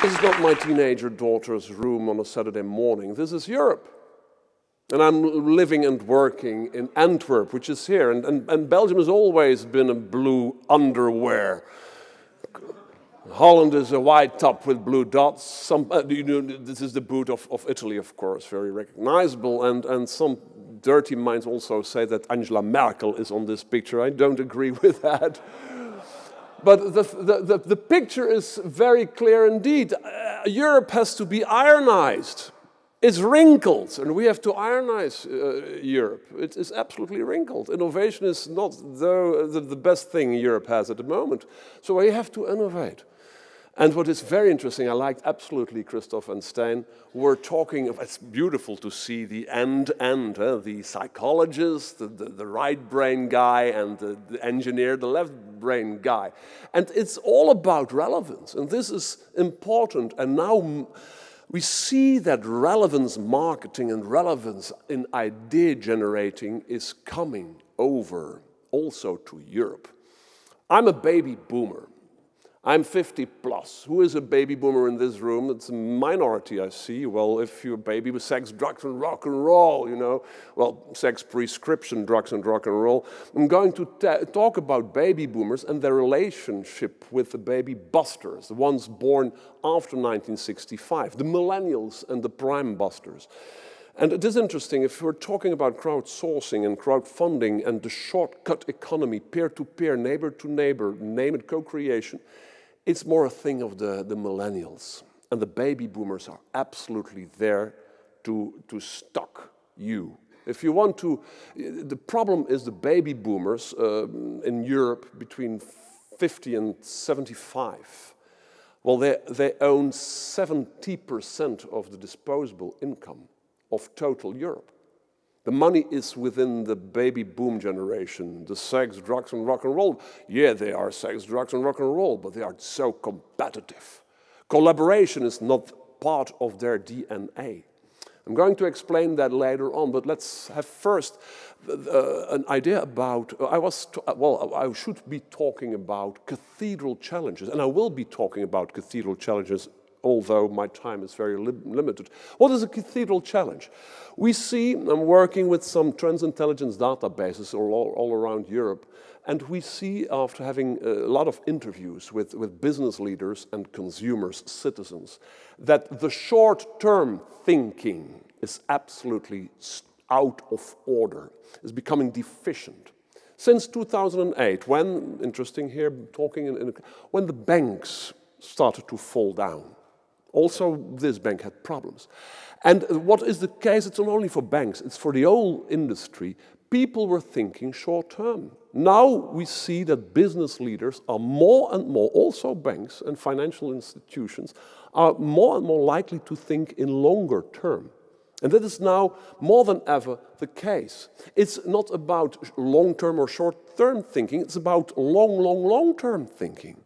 This is not my teenager daughter's room on a Saturday morning. This is Europe. And I'm living and working in Antwerp, which is here. And Belgium has always been a blue underwear. Holland is a white top with blue dots. This is the boot of Italy, of course, very recognizable. And some dirty minds also say that Angela Merkel is on this picture. I don't agree with that. But the picture is very clear indeed. Europe has to be ironized. It's wrinkled, and we have to ironize Europe. It is absolutely wrinkled. Innovation is not the best thing Europe has at the moment. So we have to innovate. And what is very interesting, I liked absolutely Christoph and Stijn, were talking of, it's beautiful to see the the psychologist, the right brain guy, and the engineer, the left brain guy. And it's all about relevance, and this is important. And now we see that relevance marketing and relevance in idea generating is coming over also to Europe. I'm a baby boomer. I'm 50 plus. Who is a baby boomer in this room? It's a minority, I see. Well, if you're a baby with sex, drugs, and rock and roll, you know. Well, sex, prescription, drugs, and rock and roll. I'm going to talk about baby boomers and their relationship with the baby busters, the ones born after 1965, the millennials and the prime busters. And it is interesting, if we're talking about crowdsourcing and crowdfunding and the shortcut economy, peer-to-peer, neighbor-to-neighbor, name it co-creation, it's more a thing of the millennials. And the baby boomers are absolutely there to stock you. If you want to, the problem is the baby boomers in Europe between 50 and 75. Well, they own 70% of the disposable income of total Europe. The money is within the baby boom generation, the sex, drugs, and rock and roll. Yeah, they are sex, drugs, and rock and roll, but they are so competitive. Collaboration is not part of their DNA. I'm going to explain that later on, but let's have first an idea about, I should be talking about Cathedral Challenges, and I will be talking about Cathedral Challenges, although my time is very limited. What is a Cathedral Challenge? We see, I'm working with some trends intelligence databases all around Europe, and we see, after having a lot of interviews with business leaders and consumers, citizens, that the short-term thinking is absolutely out of order, is becoming deficient. Since 2008, when, interesting here, when the banks started to fall down, also, this bank had problems. And what is the case? It's not only for banks, it's for the whole industry. People were thinking short-term. Now we see that business leaders are more and more, also banks and financial institutions, are more and more likely to think in longer term. And that is now more than ever the case. It's not about long-term or short-term thinking, it's about long-term thinking.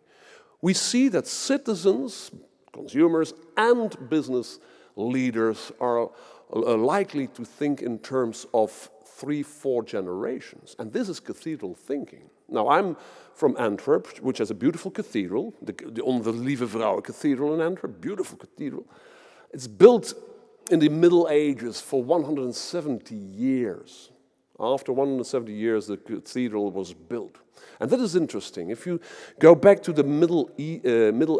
We see that citizens, consumers and business leaders are likely to think in terms of 3-4 generations. And this is cathedral thinking. Now, I'm from Antwerp, which has a beautiful cathedral, the Lieve Vrouwen Cathedral in Antwerp, beautiful cathedral. It's built in the Middle Ages for 170 years. After 170 years, the cathedral was built. And that is interesting. If you go back to the Middle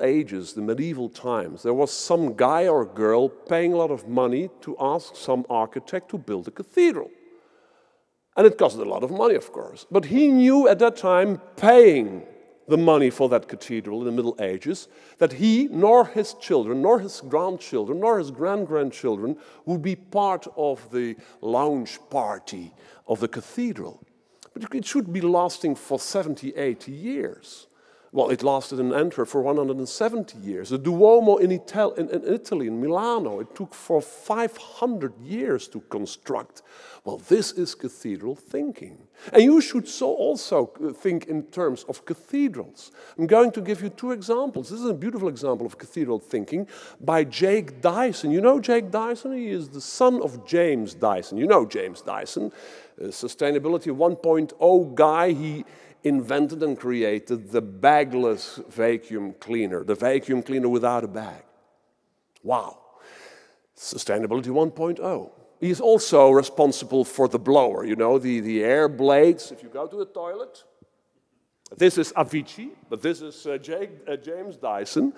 Ages, the medieval times, there was some guy or girl paying a lot of money to ask some architect to build a cathedral. And it cost a lot of money, of course. But he knew at that time, paying the money for that cathedral in the Middle Ages, that he, nor his children, nor his grandchildren, nor his grandchildren would be part of the lounge party of the cathedral. But it should be lasting for 70, 80 years. Well, it lasted in Antwerp for 170 years. The Duomo in Italy, in Milano, it took for 500 years to construct. Well, this is cathedral thinking. And you should also think in terms of cathedrals. I'm going to give you 2 examples. This is a beautiful example of cathedral thinking by Jake Dyson. You know Jake Dyson? He is the son of James Dyson. You know James Dyson, Sustainability 1.0 guy. He invented and created the bagless vacuum cleaner, the vacuum cleaner without a bag. Wow. Sustainability 1.0. He is also responsible for the blower, you know, the air blades. If you go to the toilet, this is Avicii, but this is James Dyson.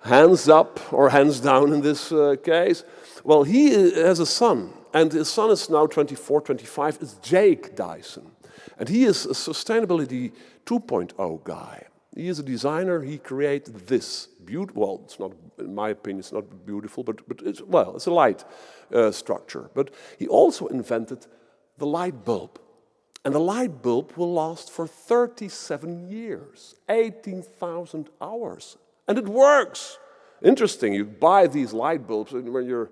Hands up or hands down in this case. Well, he has a son, and his son is now 24, 25. It's Jake Dyson. And he is a Sustainability 2.0 guy. He is a designer. He created this beautiful, well, it's not, in my opinion, it's not beautiful, but it's, well, it's a light structure. But he also invented the light bulb. And the light bulb will last for 37 years, 18,000 hours. And it works. Interesting, you buy these light bulbs, and when you're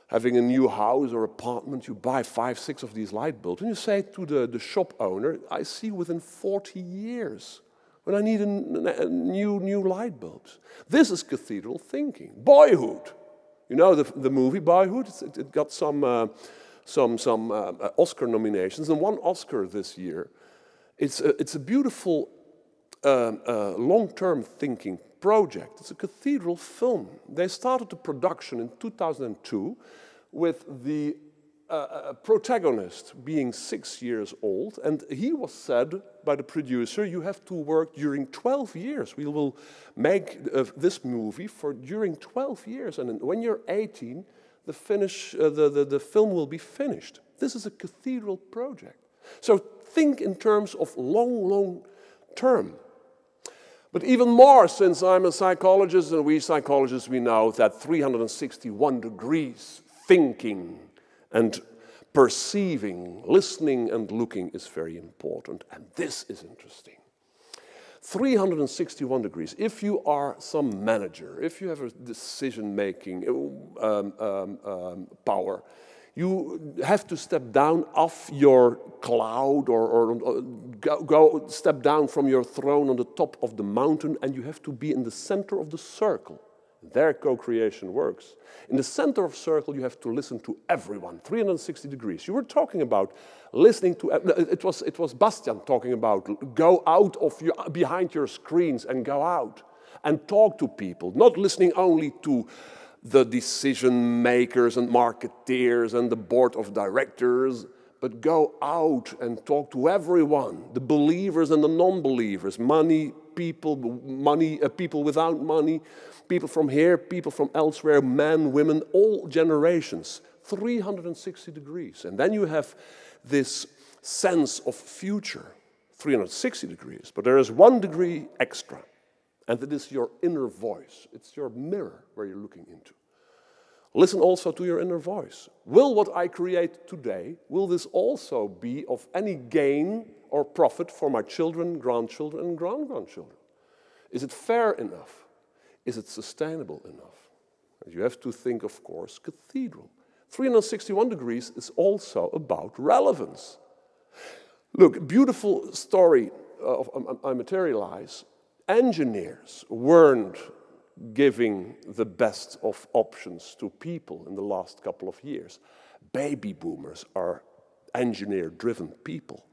having a new house or apartment, you buy 5, 6 of these light bulbs, and you say to the shop owner, I see within 40 years when I need a new light bulbs. This is cathedral thinking. Boyhood. You know the movie Boyhood? It got some Oscar nominations, and one Oscar this year. It's a beautiful long-term thinking project. It's a cathedral film. They started the production in 2002 with the protagonist being 6 years old, and he was said by the producer, you have to work during 12 years. We will make this movie for during 12 years, and when you're 18, the film will be finished. This is a cathedral project. So think in terms of long term. But even more, since I'm a psychologist, and we psychologists, we know that 361 degrees thinking and perceiving, listening and looking is very important. And this is interesting. 361 degrees. If you are some manager, if you have a decision-making power, you have to step down off your cloud or go step down from your throne on the top of the mountain, and you have to be in the center of the circle. There co-creation works. In the center of the circle, you have to listen to everyone, 360 degrees. You were talking about listening to, it was Bastian talking about go out of behind your screens and go out and talk to people, not listening only to the decision makers and marketeers and the board of directors, but go out and talk to everyone, the believers and the non-believers, people without money, people from here, people from elsewhere, men, women, all generations, 360 degrees. And then you have this sense of future, 360 degrees, but there is 1 degree extra. And it is your inner voice. It's your mirror where you're looking into. Listen also to your inner voice. Will what I create today, will this also be of any gain or profit for my children, grandchildren, and grand-grandchildren? Is it fair enough? Is it sustainable enough? And you have to think, of course, cathedral. 361 degrees is also about relevance. Look, beautiful story I materialize. Engineers weren't giving the best of options to people in the last couple of years. Baby boomers are engineer-driven people.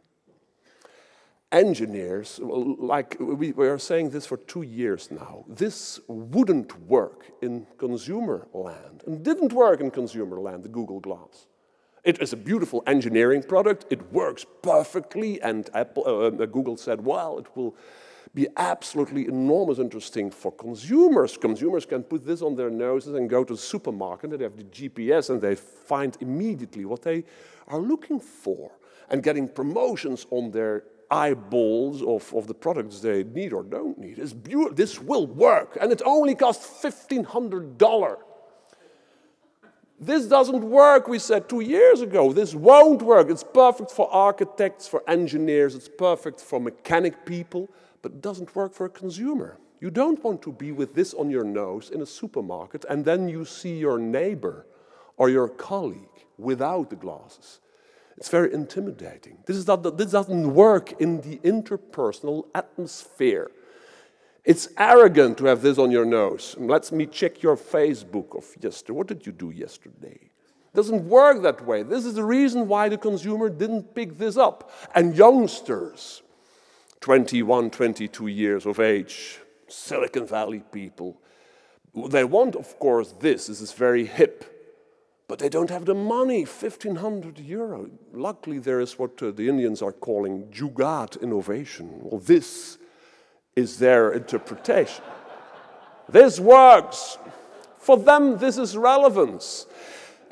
Engineers, like we are saying this for 2 years now, this wouldn't work in consumer land, and didn't work in consumer land, the Google Glass. It is a beautiful engineering product, it works perfectly, and Google said, well, it will be absolutely enormous interesting for consumers. Consumers can put this on their noses and go to the supermarket, and they have the GPS, and they find immediately what they are looking for, and getting promotions on their eyeballs of the products they need or don't need. This will work, and it only costs $1,500. This doesn't work, we said 2 years ago. This won't work. It's perfect for architects, for engineers, it's perfect for mechanic people, but it doesn't work for a consumer. You don't want to be with this on your nose in a supermarket, and then you see your neighbor or your colleague without the glasses. It's very intimidating. This doesn't work in the interpersonal atmosphere. It's arrogant to have this on your nose. Let me check your Facebook of yesterday. What did you do yesterday? It doesn't work that way. This is the reason why the consumer didn't pick this up. And youngsters, 21, 22 years of age, Silicon Valley people, They want, of course, this is very hip, but they don't have the money, 1,500 euro. Luckily, there is what the Indians are calling jugaad innovation. Well, this is their interpretation. This works. For them, this is relevance.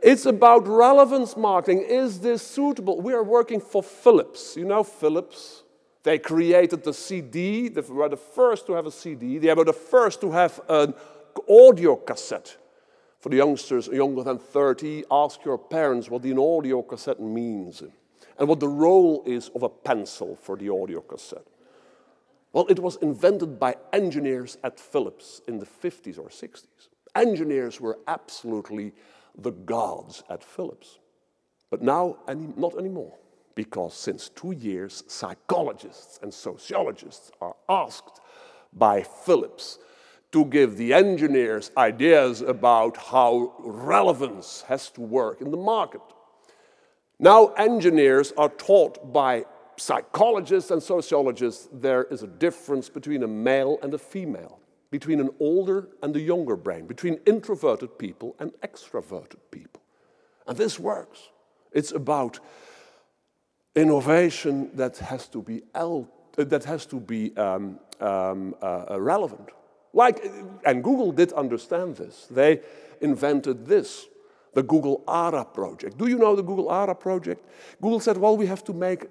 It's about relevance marketing. Is this suitable? We are working for Philips. You know Philips? They created the CD. They were the first to have a CD. They were the first to have an audio cassette. For the youngsters younger than 30, ask your parents what the audio cassette means and what the role is of a pencil for the audio cassette. Well, it was invented by engineers at Philips in the 50s or 60s. Engineers were absolutely the gods at Philips. But now, not anymore, because since 2 years, psychologists and sociologists are asked by Philips to give the engineers ideas about how relevance has to work in the market. Now engineers are taught by psychologists and sociologists there is a difference between a male and a female, between an older and a younger brain, between introverted people and extroverted people. And this works. It's about innovation that has to be relevant. And Google did understand this. They invented this, the Google ARA project. Do you know the Google ARA project? Google said, well, we have to make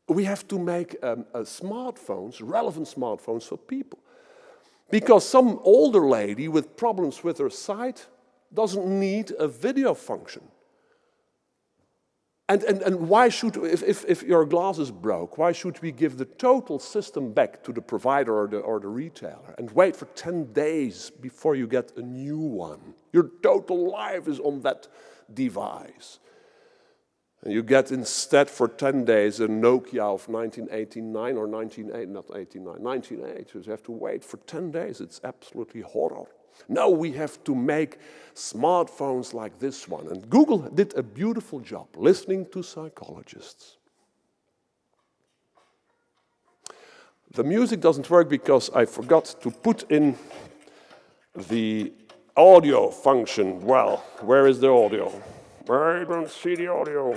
smartphones, relevant smartphones for people. Because some older lady with problems with her sight doesn't need a video function. And why should, if your glasses broke, why should we give the total system back to the provider or the retailer and wait for 10 days before you get a new one? Your total life is on that device. And you get instead for 10 days a Nokia of 1989 or 1988. So you have to wait for 10 days. It's absolutely horror. Now we have to make smartphones like this one. And Google did a beautiful job listening to psychologists. The music doesn't work because I forgot to put in the audio function. Well, where is the audio? I don't see the audio.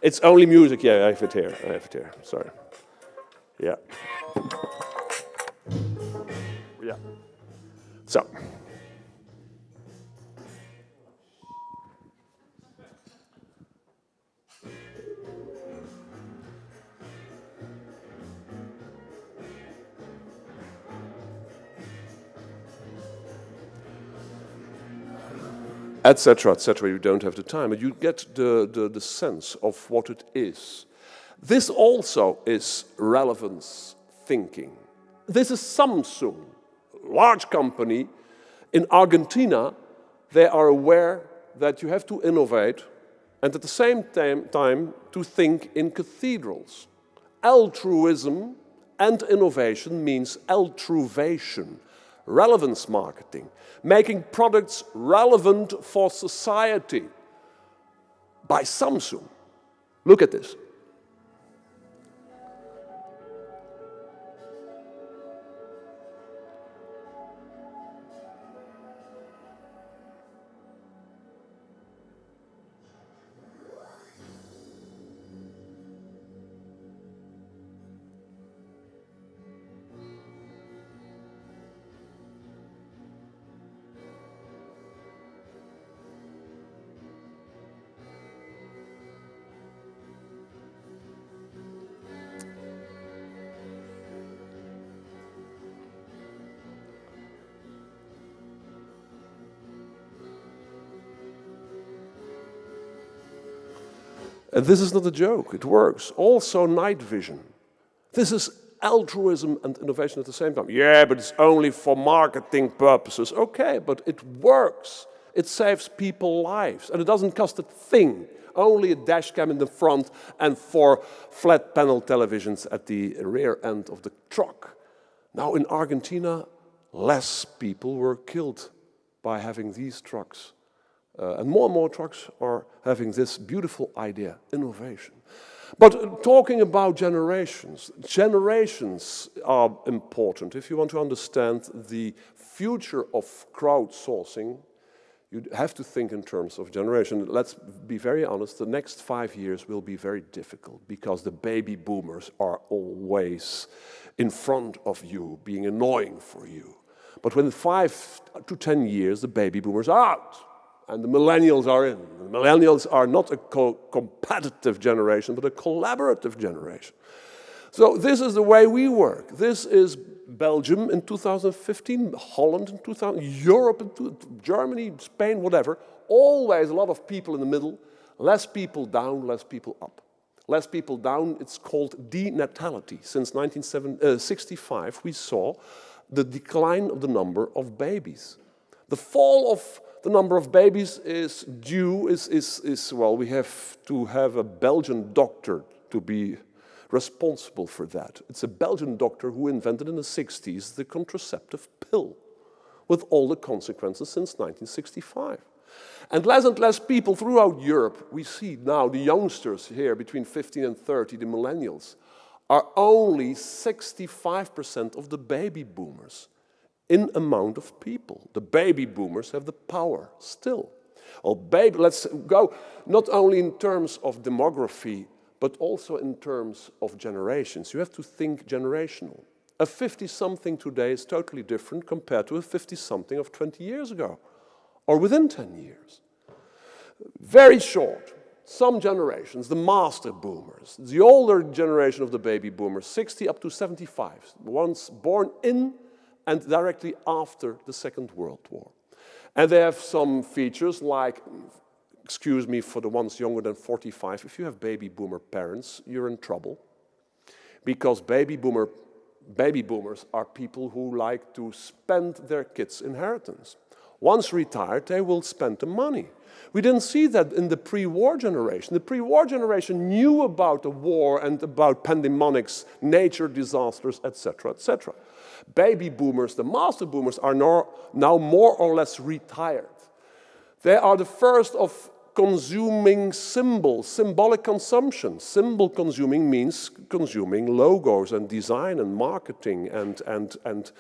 It's only music. Yeah, I have it here. Sorry. Yeah. Yeah. So. Etc., etc. You don't have the time, but you get the sense of what it is. This also is relevance thinking. This is Samsung, large company. In Argentina, they are aware that you have to innovate and at the same time to think in cathedrals. Altruism and innovation means altruvation, relevance marketing, making products relevant for society by Samsung. Look at this. And this is not a joke, it works. Also night vision. This is altruism and innovation at the same time. Yeah, but it's only for marketing purposes. Okay, but it works. It saves people lives. And it doesn't cost a thing. Only a dash cam in the front and 4 flat panel televisions at the rear end of the truck. Now in Argentina, less people were killed by having these trucks. And more trucks are having this beautiful idea, innovation. But talking about generations, generations are important. If you want to understand the future of crowdsourcing, you have to think in terms of generation. Let's be very honest, the next 5 years will be very difficult because the baby boomers are always in front of you, being annoying for you. But within 5 to 10 years, the baby boomers are out and the millennials are in. The millennials are not a competitive generation, but a collaborative generation. So this is the way we work. This is Belgium in 2015, Holland in 2000, Europe in Germany, Spain, whatever. Always a lot of people in the middle, less people down, less people up. Less people down, it's called denatality. Since 1965, we saw the decline of the number of babies. The fall of the number of babies is due, well, we have to have a Belgian doctor to be responsible for that. It's a Belgian doctor who invented in the 60s the contraceptive pill, with all the consequences since 1965. And less people throughout Europe, we see now the youngsters here between 15 and 30, the millennials, are only 65% of the baby boomers in amount of people. The baby boomers have the power still. Well, let's go not only in terms of demography, but also in terms of generations. You have to think generational. A 50-something today is totally different compared to a 50-something of 20 years ago, or within 10 years. Very short. Some generations, the master boomers, the older generation of the baby boomers, 60 up to 75, ones born in and directly after the Second World War. And they have some features like, excuse me, for the ones younger than 45, if you have baby boomer parents, you're in trouble. Because baby boomers are people who like to spend their kids' inheritance. Once retired, they will spend the money. We didn't see that in the pre-war generation. The pre-war generation knew about the war and about pandemonics, nature disasters, etc., etc. Baby boomers, the master boomers, are now more or less retired. They are the first of consuming symbols, symbolic consumption. Symbol consuming means consuming logos and design and marketing and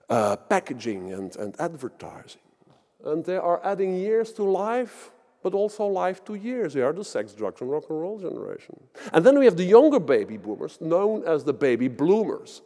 packaging and advertising. And they are adding years to life, but also life to years. They are the sex, drugs, and rock and roll generation. And then we have the younger baby boomers, known as the baby bloomers.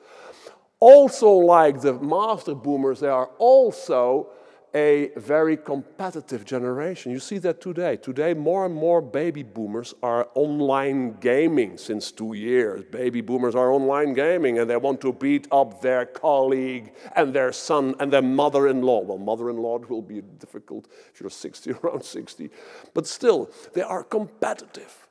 Also like the master boomers, they are also a very competitive generation. You see that today. Today, more and more baby boomers are online gaming since 2 years. Baby boomers are online gaming and they want to beat up their colleague and their son and their mother-in-law. Well, mother-in-law will be difficult if you're 60, around 60. But still, they are competitive,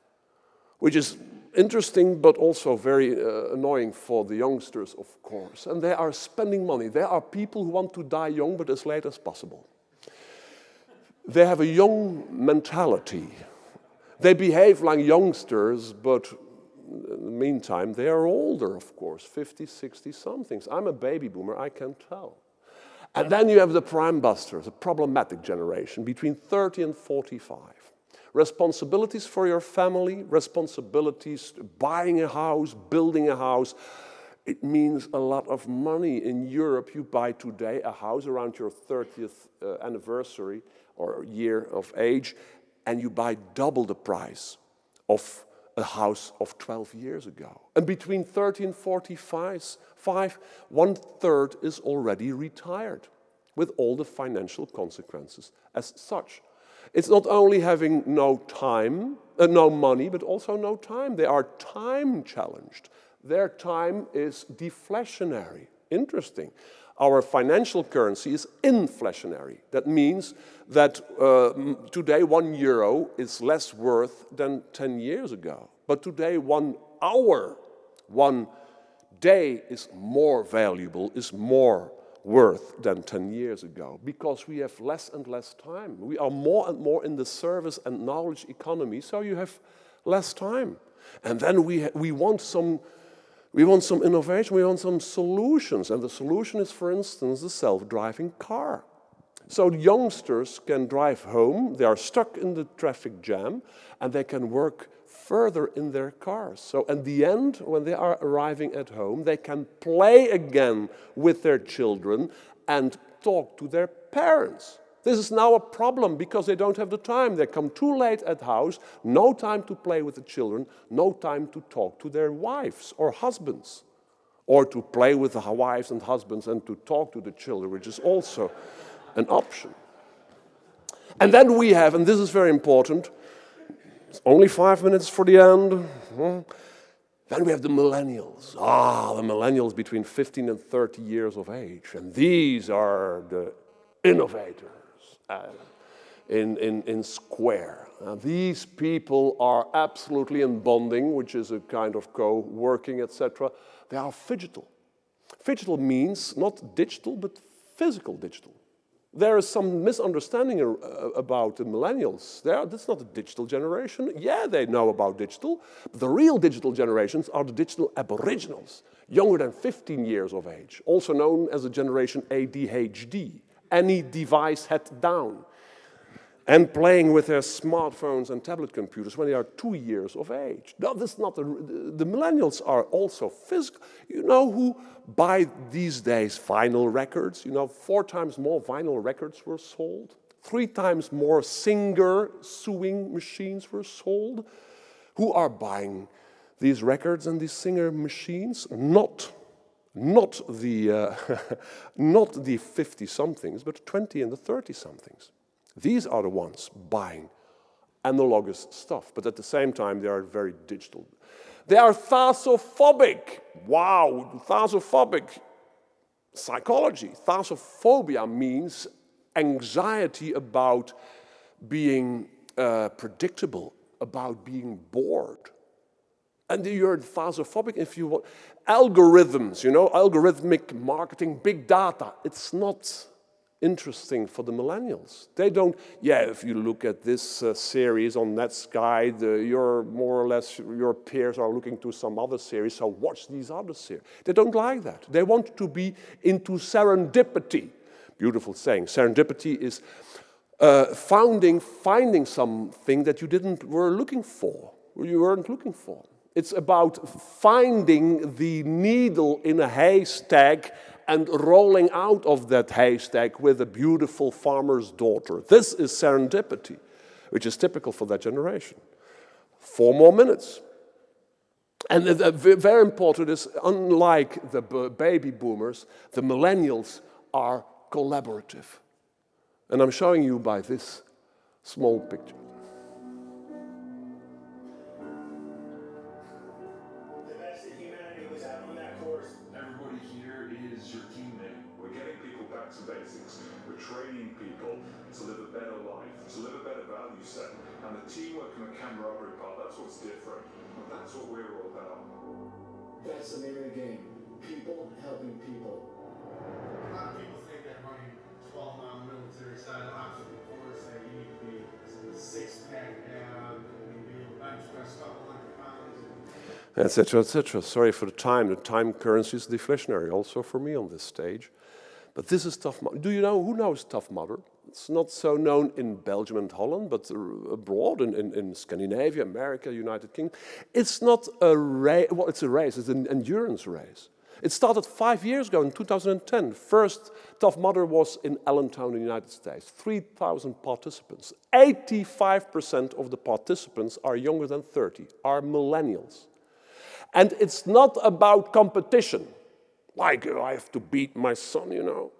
which is interesting but also very annoying for the youngsters, of course. And they are spending money. There are people who want to die young but as late as possible. They have a young mentality. They behave like youngsters, but in the meantime, they are older, of course, 50, 60-somethings. I'm a baby boomer, I can tell. And then you have the prime busters, a problematic generation, between 30 and 45. Responsibilities for your family, responsibilities buying a house, building a house. It means a lot of money. In Europe, you buy today a house around your 30th anniversary or year of age, and you buy double the price of a house of 12 years ago. And between 30 and 45, 1/3 is already retired, with all the financial consequences as such. It's not only having no money, but also no time. They are time challenged. Their time is deflationary. Interesting. Our financial currency is inflationary. That means that today €1 is less worth than 10 years ago. But today 1 hour, 1 day is more valuable, is more worth than 10 years ago, because we have less and less time. We are more and more in the service and knowledge economy, so you have less time. And then we want some innovation, we want some solutions, and the solution is, for instance, the self-driving car. So youngsters can drive home, they are stuck in the traffic jam, and they can work further in their cars. So at the end, when they are arriving at home, they can play again with their children and talk to their parents. This is now a problem because they don't have the time. They come too late at house, no time to play with the children, no time to talk to their wives or husbands, or to play with the wives and husbands and to talk to the children, which is also an option. And then we have, and this is very important, it's only 5 minutes for the end. Then we have the millennials. The millennials between 15 and 30 years of age. And these are the innovators in Square. These people are absolutely in bonding, which is a kind of co-working, etc. They are phygital. Phygital means not digital, but physical digital. There is some misunderstanding about the millennials. That's not a digital generation. Yeah, they know about digital, but the real digital generations are the digital aboriginals, younger than 15 years of age, also known as the generation ADHD, any device head down, and playing with their smartphones and tablet computers when they are 2 years of age. No, that's not the millennials are also physical. You know who buy these days vinyl records? You know, 4 times more vinyl records were sold. 3 times more Singer sewing machines were sold. Who are buying these records and these Singer machines? Not the 50-somethings, but 20 and the 30-somethings. These are the ones buying analogous stuff, but at the same time they are very digital. They are thasophobic. Wow, thasophobic. Psychology. Thasophobia means anxiety about being predictable, about being bored. And you're thasophobic if you want. Algorithms, you know, algorithmic marketing, big data. It's not interesting for the millennials. They don't, if you look at this series on Netsky, you're more or less, your peers are looking to some other series, so watch these other series. They don't like that. They want to be into serendipity. Beautiful saying. Serendipity is finding something that you weren't looking for. It's about finding the needle in a haystack and rolling out of that haystack with a beautiful farmer's daughter. This is serendipity, which is typical for that generation. 4 more minutes. And very important is, unlike the baby boomers, the millennials are collaborative. And I'm showing you by this small picture. Training people to live a better life, to live a better value set. And the teamwork and the camaraderie part, that's what's different. And that's what we're all about. That's the name of the game. People helping people. A lot of people think that running 12-mile military side obstacle course that you need to be a 6-pack ab, you need to be able to bench press a couple hundred pounds. Etc., etc. Sorry for the time. The time currency is deflationary also for me on this stage. But this is Tough Mudder. Do you know, who knows Tough Mudder? It's not so known in Belgium and Holland, but abroad in Scandinavia, America, United Kingdom. It's not a race, well, it's a race, it's an endurance race. It started 5 years ago in 2010. First Tough Mudder was in Allentown in the United States. 3,000 participants. 85% of the participants are younger than 30, are millennials. And it's not about competition. Like, I have to beat my son, you know.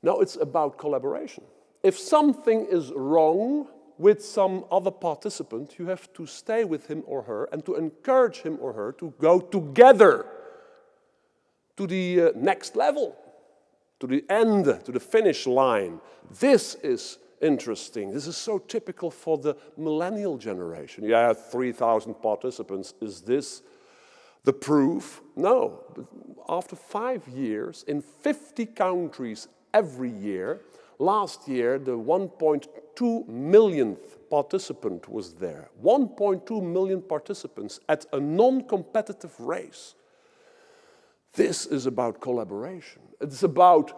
No, it's about collaboration. If something is wrong with some other participant, you have to stay with him or her and to encourage him or her to go together to the next level, to the end, to the finish line. This is interesting. This is so typical for the millennial generation. 3,000 participants. Is this the proof? No. But after 5 years, in 50 countries every year, last year the 1.2 millionth participant was there. 1.2 million participants at a non-competitive race. This is about collaboration. It's about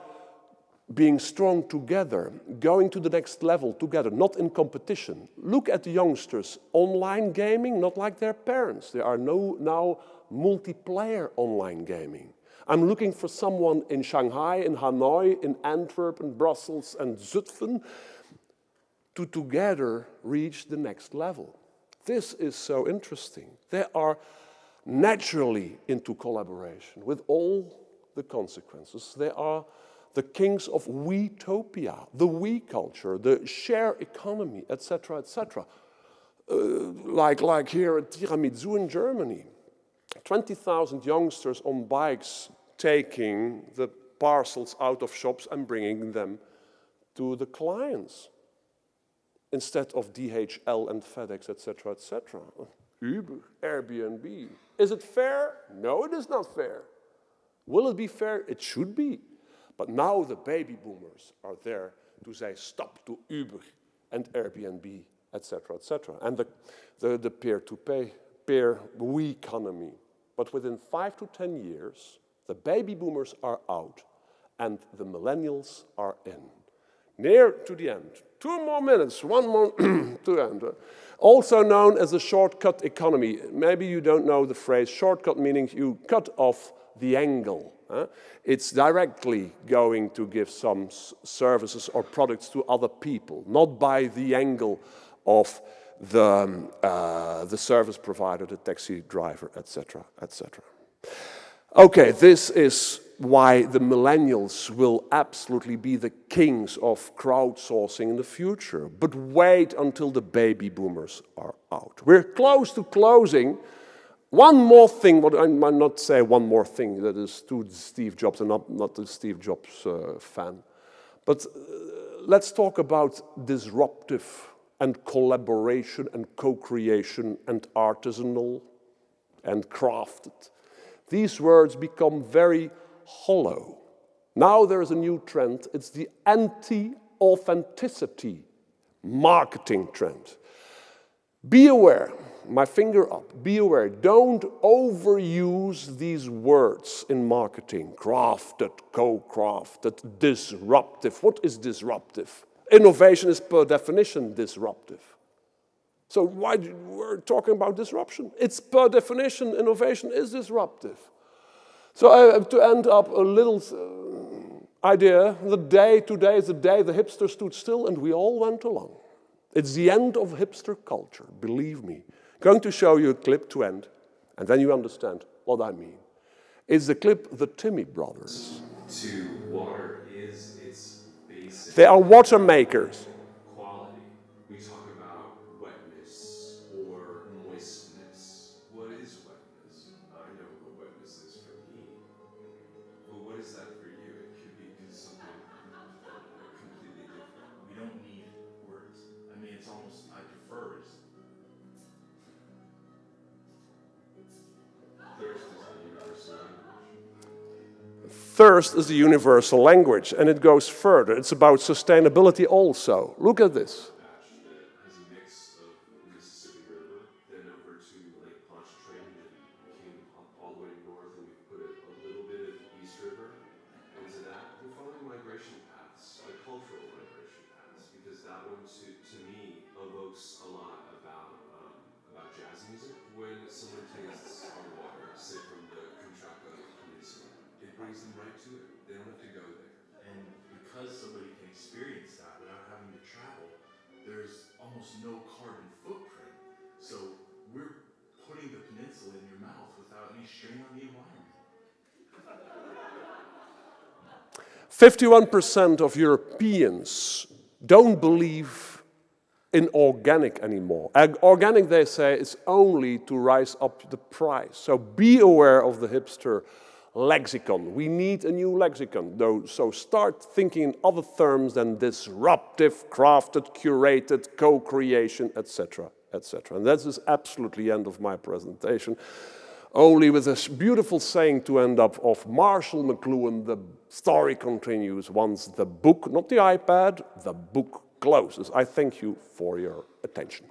being strong together, going to the next level together, not in competition. Look at the youngsters, online gaming, not like their parents. There are now multiplayer online gaming. I'm looking for someone in Shanghai, in Hanoi, in Antwerp, in Brussels, and Zutphen to together reach the next level. This is so interesting. They are naturally into collaboration with all the consequences. They are the kings of WE-topia, the we culture, the share economy, etc., etc. Like here at Tiramisu in Germany, 20,000 youngsters on bikes taking the parcels out of shops and bringing them to the clients instead of DHL and FedEx, etc., etc. Uber, Airbnb. Is it fair? No, it is not fair. Will it be fair? It should be. But now the baby boomers are there to say stop to Uber and Airbnb, etc., etc. And the peer-to-peer we economy. But within 5 to 10 years, the baby boomers are out and the millennials are in. Near to the end. 2 more minutes, 1 more to end. Also known as the shortcut economy. Maybe you don't know the phrase shortcut, meaning you cut off the angle. It's directly going to give some services or products to other people, not by the angle of the service provider, the taxi driver, etc., etc. Okay, this is why the millennials will absolutely be the kings of crowdsourcing in the future. But wait until the baby boomers are out. We're close to closing. One more thing, what I might not say one more thing, that is to Steve Jobs, and not the Steve Jobs fan. But let's talk about disruptive and collaboration and co-creation and artisanal and crafted. These words become very hollow. Now there is a new trend. It's the anti-authenticity marketing trend. Be aware, my finger up, be aware, don't overuse these words in marketing. Crafted, co-crafted, disruptive. What is disruptive? Innovation is per definition disruptive. So why we're talking about disruption? It's per definition, innovation is disruptive. So I have to end up a little idea. Today is the day the hipster stood still and we all went along. It's the end of hipster culture, believe me. Going to show you a clip to end, and then you understand what I mean. It's the clip The Timmy Brothers. To water is its basic. They are water makers. Quality. We talk about wetness or moistness. What is wetness? I know what wetness is for me. But what is that for you? It could be something completely different. We don't need words. I mean, it's almost, I prefer it. Thirst is Thirst is the universal language. the universal language, and it goes further. It's about sustainability also. Look at this. Batch that has a mix of Mississippi River, then over to Lake Pontchartrain, and came all the way north, and we put a little bit of East River into that. We're following migration paths, cultural migration paths, because that one to me evokes a lot about jazz music. When someone tastes our water, say from the Kamchatka Peninsula, it brings them right to it. They don't have to go there. And because somebody can experience that without having to travel, there's almost no carbon footprint. So we're putting the peninsula in your mouth without any strain on the environment. 51% of Europeans don't believe in organic anymore. Organic, they say, is only to rise up the price. So be aware of the hipster lexicon. We need a new lexicon, though. So start thinking in other terms than disruptive, crafted, curated, co-creation, etc., etc. And that is absolutely the end of my presentation. Only with this beautiful saying to end up of Marshall McLuhan, the story continues once the book, not the iPad, the book closes. I thank you for your attention.